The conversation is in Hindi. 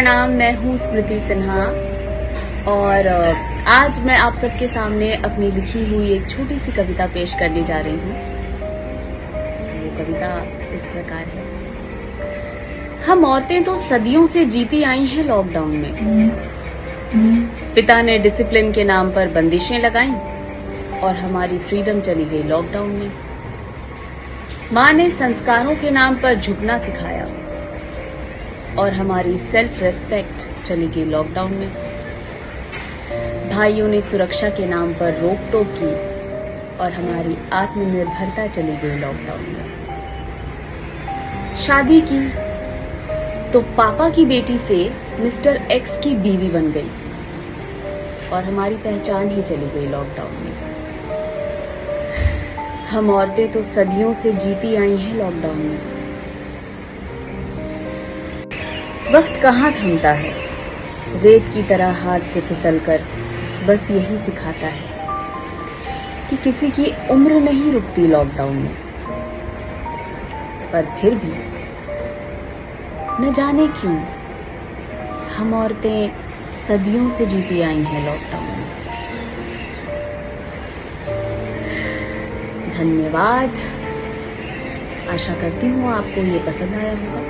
प्रणाम, मैं हूँ स्मृति सिन्हा और आज मैं आप सबके सामने अपनी लिखी हुई एक छोटी सी कविता पेश करने जा रही हूँ। वो कविता इस प्रकार है। हम औरतें तो सदियों से जीती आई हैं लॉकडाउन में। पिता ने डिसिप्लिन के नाम पर बंदिशें लगाईं और हमारी फ्रीडम चली गई लॉकडाउन में। माँ ने संस्कारों के नाम पर झुकना सिखाया और हमारी सेल्फ रेस्पेक्ट चली गई लॉकडाउन में। भाइयों ने सुरक्षा के नाम पर रोक टोक की और हमारी आत्मनिर्भरता चली गई लॉकडाउन में। शादी की तो पापा की बेटी से मिस्टर एक्स की बीवी बन गई और हमारी पहचान ही चली गई लॉकडाउन में। हम औरतें तो सदियों से जीती आई हैं लॉकडाउन में। वक्त कहाँ थमता है, रेत की तरह हाथ से फिसलकर बस यही सिखाता है कि किसी की उम्र नहीं रुकती लॉकडाउन में। पर फिर भी न जाने क्यों हम औरतें सदियों से जीती आई हैं लॉकडाउन में। धन्यवाद। आशा करती हूँ आपको ये पसंद आया होगा।